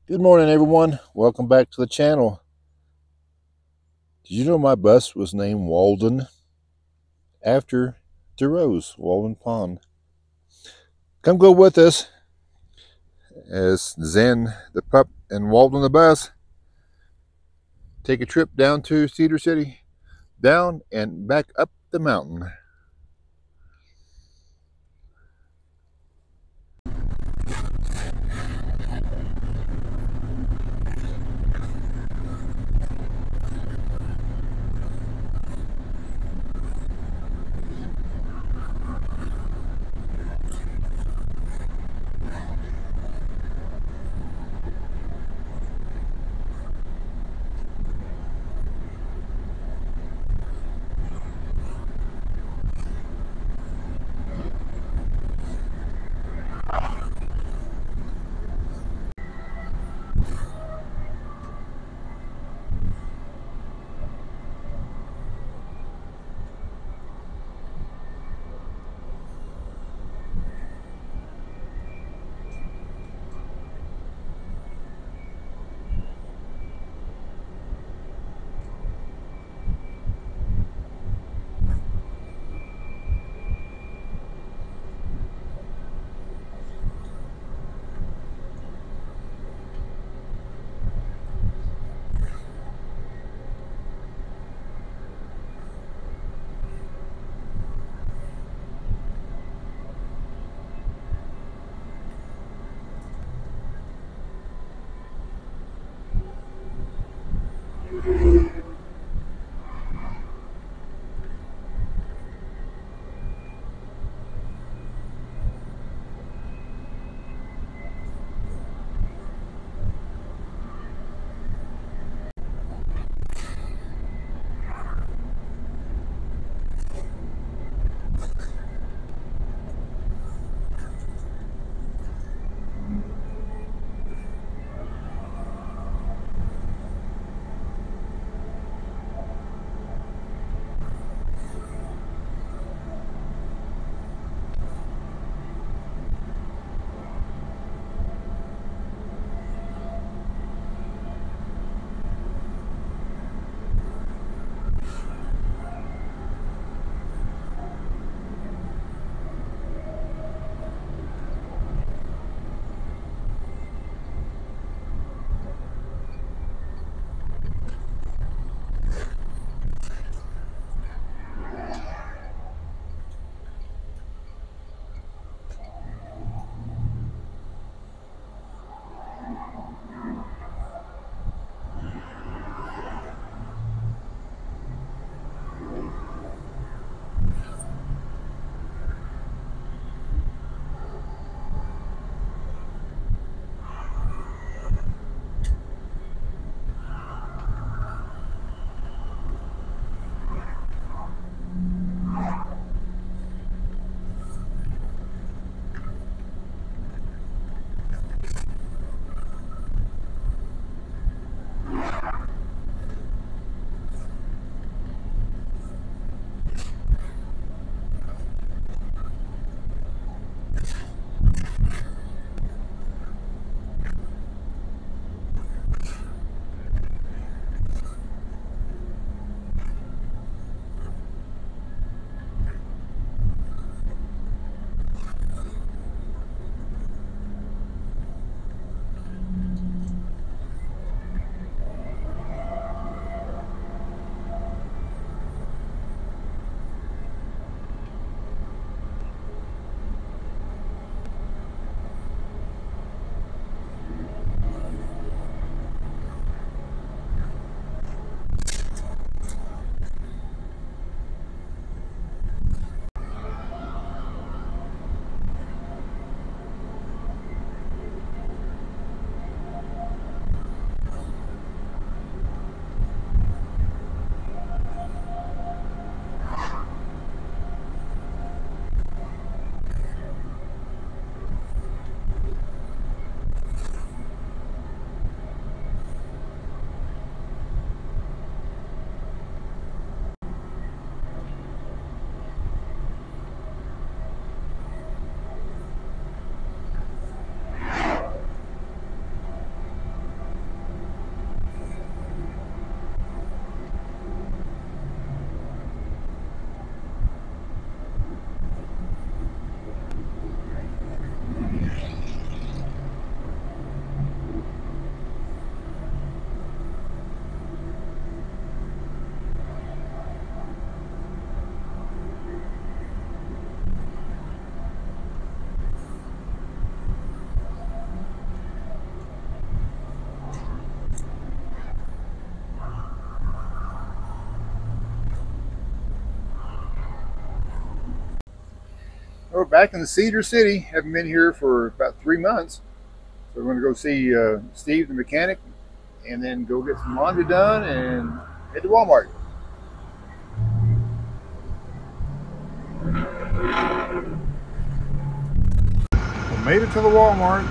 Good morning, everyone. Welcome back to the channel. Did you know my bus was named Walden after the rose, Walden Pond? Come go with us as Zen, the pup, and Walden, the bus, take a trip down to Cedar City, down and back up the mountain. we're back in the Cedar City. Haven't been here for about 3 months. So we're going to go see Steve the mechanic and then go get some laundry done and head to Walmart. We made it to the Walmart.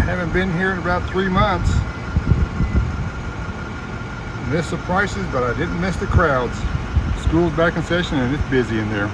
Haven't been here in about 3 months. Missed the prices, but I didn't miss the crowds. School's back in session and it's busy in there.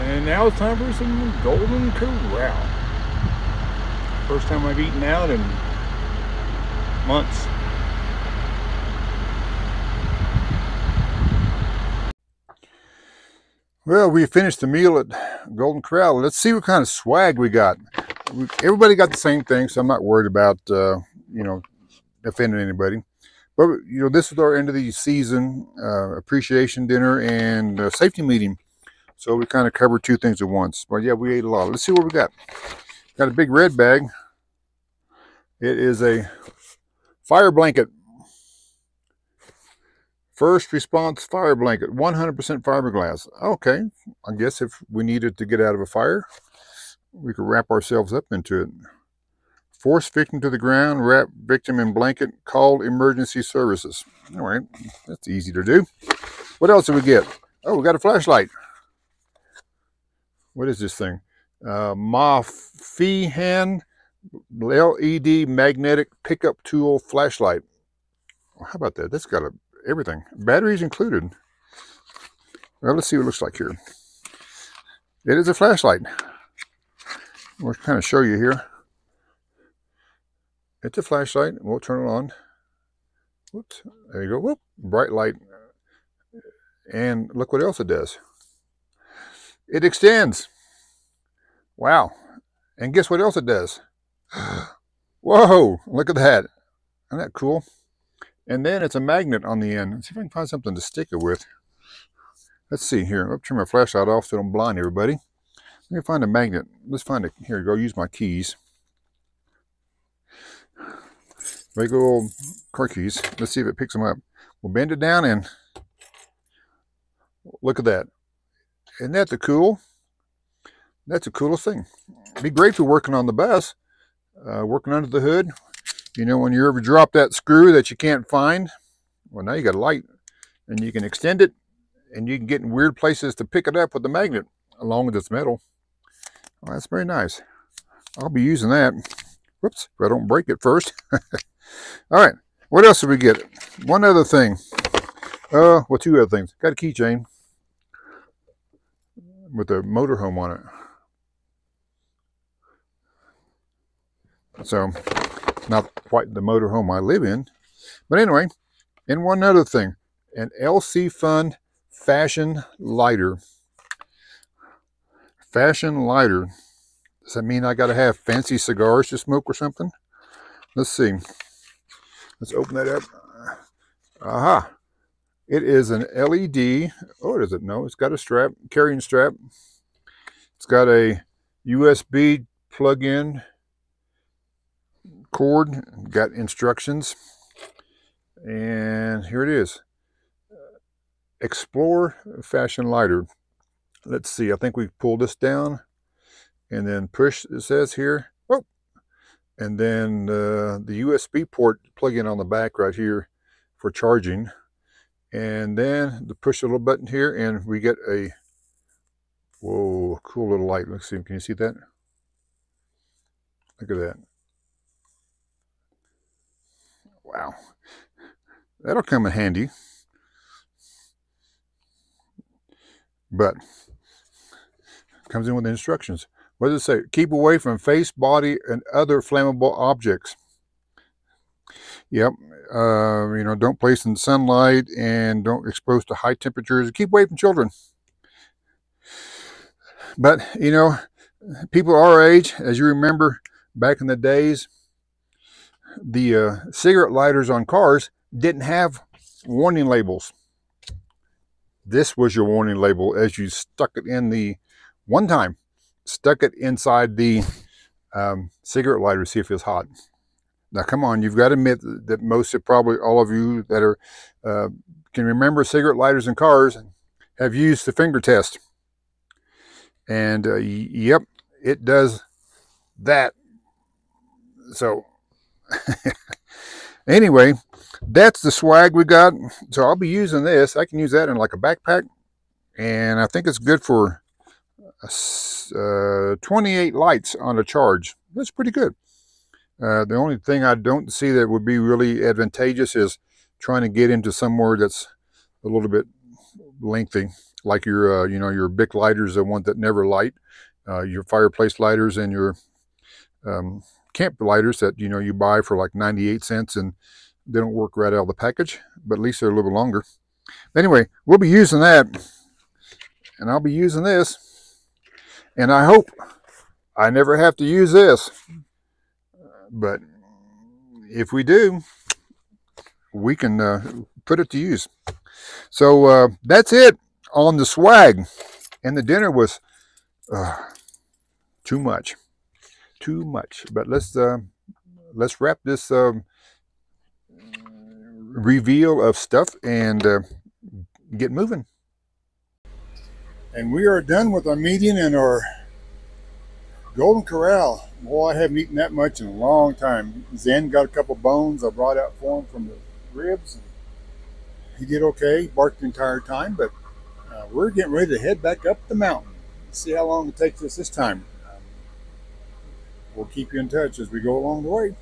And now it's time for some Golden Corral. First time I've eaten out in months. Well, we finished the meal at Golden Corral. Let's see what kind of swag we got. Everybody got the same thing, so I'm not worried about offending anybody. But this is our end of the season appreciation dinner and safety meeting. So we kind of covered 2 things at once. But yeah, we ate a lot. Let's see what we got. Got a big red bag. It is a fire blanket. First response fire blanket, 100% fiberglass. Okay, I guess if we needed to get out of a fire, we could wrap ourselves up into it. Force victim to the ground, wrap victim in blanket, call emergency services. All right, that's easy to do. What else did we get? Oh, we got a flashlight. What is this thing? Mafihan LED magnetic pickup tool flashlight. How about that? That's got everything. Batteries included. Well, let's see what it looks like here. It is a flashlight. We'll kind of show you here. It's a flashlight. We'll turn it on. Whoops. There you go. Whoop. Bright light. And look what else it does. It extends. Wow. And guess what else it does? Whoa. Look at that. Isn't that cool? And then it's a magnet on the end. Let's see if I can find something to stick it with. Let's see here. I'll turn my flashlight off so I don't blind everybody. Let me find a magnet. Let's find it. Here, go use my keys. Big old car keys. Let's see if it picks them up. We'll bend it down and look at that. Isn't that the cool? That's the coolest thing. It'd be great for working on the bus, working under the hood. When you ever drop that screw that you can't find, well, now you got a light and you can extend it and you can get in weird places to pick it up with the magnet along with its metal. Well, that's very nice. I'll be using that. Whoops, if I don't break it first. All right, what else did we get? One other thing. Well, 2 other things. Got a keychain with a motorhome on it. So, not quite the motorhome I live in. But anyway, and one other thing. An LC Fun fashion lighter. Fashion lighter. Does that mean I got to have fancy cigars to smoke or something? Let's see. Let's open that up. Aha. It is an LED. Oh, does it? No, it's got a strap, carrying strap. It's got a USB plug-in cord. Got instructions. And here it is. Explore fashion lighter. Let's see. I think we pull this down and then push, it says here. Oh, and then the USB port plug in on the back right here for charging. And then to push the little button here and we get a, whoa, cool little light. Let's see, can you see that? Look at that. Wow. That'll come in handy. But comes in with the instructions. What does it say? Keep away from face, body, and other flammable objects. Yep. Don't place in sunlight and don't expose to high temperatures. Keep away from children. But, people our age, as you remember, back in the days, the cigarette lighters on cars didn't have warning labels. This was your warning label as you stuck it in the, one time, stuck it inside the cigarette lighter to see if it's hot. Now, come on, you've got to admit that most of, probably all of you that are can remember cigarette lighters in cars have used the finger test. And yep, it does that. So anyway, that's the swag we got. So I'll be using this. I can use that in like a backpack, and I think it's good for 28 lights on a charge. That's pretty good. The only thing I don't see that would be really advantageous is trying to get into somewhere that's a little bit lengthy, like your your Bic lighters, the ones that never light, your fireplace lighters, and your camp lighters that you buy for like 98 cents, and they don't work right out of the package, but at least they're a little bit longer. Anyway, we'll be using that, and I'll be using this, and I hope I never have to use this, but if we do, we can put it to use. So that's it on the swag, and the dinner was too much, but let's wrap this reveal of stuff and get moving. And we are done with our meeting in our Golden Corral. Boy, I haven't eaten that much in a long time. Zen got a couple bones I brought out for him from the ribs. He did okay, barked the entire time, but we're getting ready to head back up the mountain. Let's see how long it takes us this time. We'll keep you in touch as we go along the way.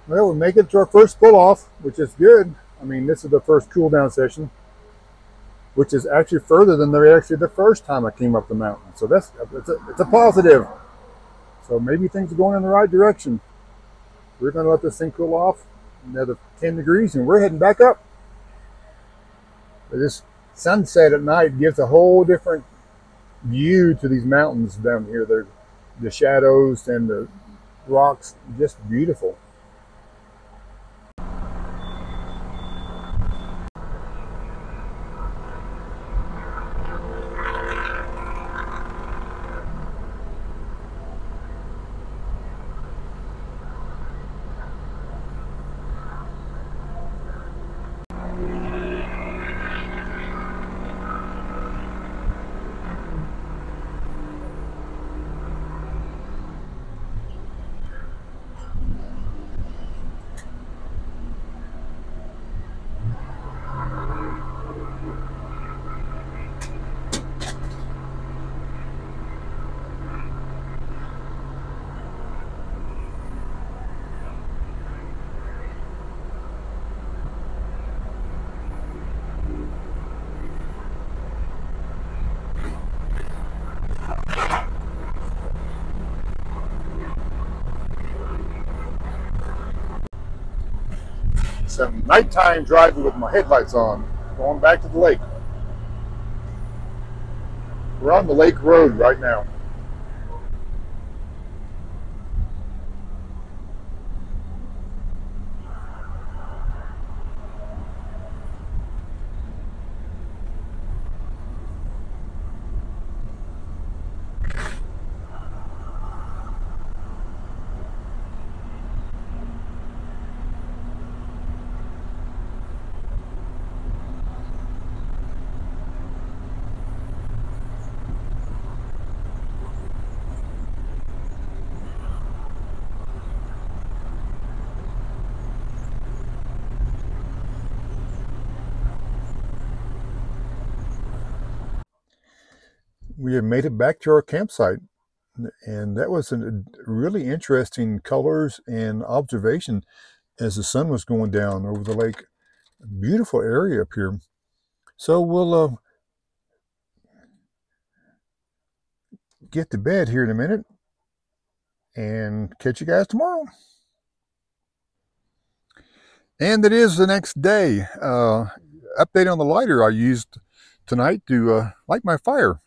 Well, we make it to our first pull-off, which is good. I mean, this is the first cool-down session, which is actually further than the first time I came up the mountain. So it's a positive. So maybe things are going in the right direction. We're going to let this thing cool off another 10 degrees, and we're heading back up. But this sunset at night gives a whole different view to these mountains down here. They're the shadows and the rocks, just beautiful. some nighttime driving with my headlights on, going back to the lake. We're on the lake road right now. We have made it back to our campsite, and that was a really interesting colors and observation as the sun was going down over the lake. Beautiful area up here. So we'll get to bed here in a minute and catch you guys tomorrow. And it is the next day. Update on the lighter I used tonight to light my fire.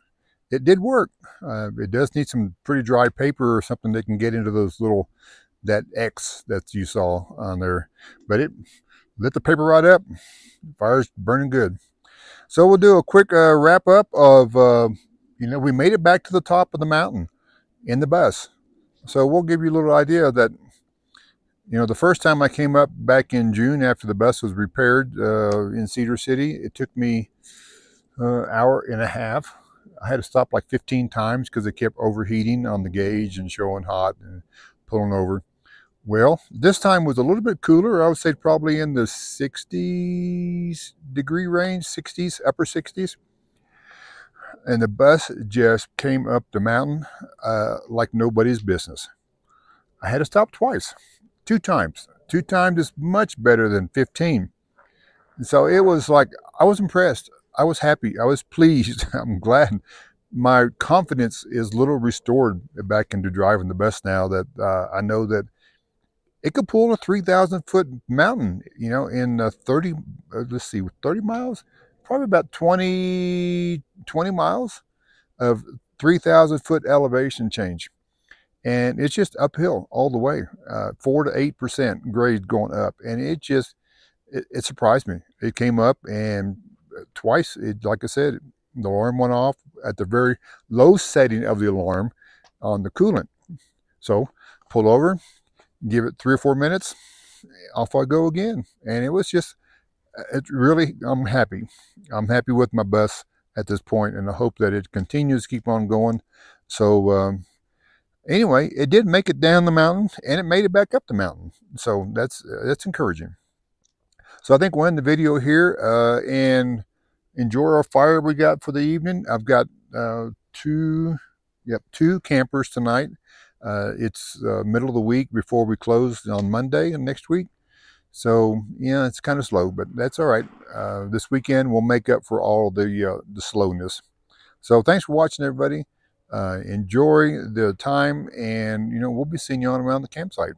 It did work. It does need some pretty dry paper or something that can get into those little, that X that you saw on there. But it lit the paper right up. Fire's burning good. So we'll do a quick wrap up of, we made it back to the top of the mountain in the bus. So we'll give you a little idea that, the first time I came up back in June after the bus was repaired in Cedar City, it took me an hour and a half. I had to stop like 15 times because it kept overheating on the gauge and showing hot and pulling over. Well, this time was a little bit cooler. I would say probably in the 60s degree range, 60s, upper 60s. And the bus just came up the mountain like nobody's business. I had to stop twice, 2 times. 2 times is much better than 15. And so it was like, I was impressed. I was happy. I was pleased. I'm glad. My confidence is a little restored back into driving the bus now that I know that it could pull a 3,000-foot mountain, in 30, 30 miles, probably about 20 miles of 3,000-foot elevation change. And it's just uphill all the way, 4 to 8% grade going up. And it surprised me. It came up and twice, like I said, the alarm went off at the very low setting of the alarm on the coolant. So pull over, give it 3 or 4 minutes, off I go again. And it was just, I'm happy. I'm happy with my bus at this point, and I hope that it continues to keep on going. So anyway, it did make it down the mountain, and it made it back up the mountain. So that's encouraging. So I think we'll end the video here and enjoy our fire we got for the evening. I've got 2 campers tonight. It's middle of the week before we close on Monday and next week. So, it's kind of slow, but that's all right. This weekend we'll make up for all the slowness. So thanks for watching, everybody. Enjoy the time, and we'll be seeing you on around the campsite.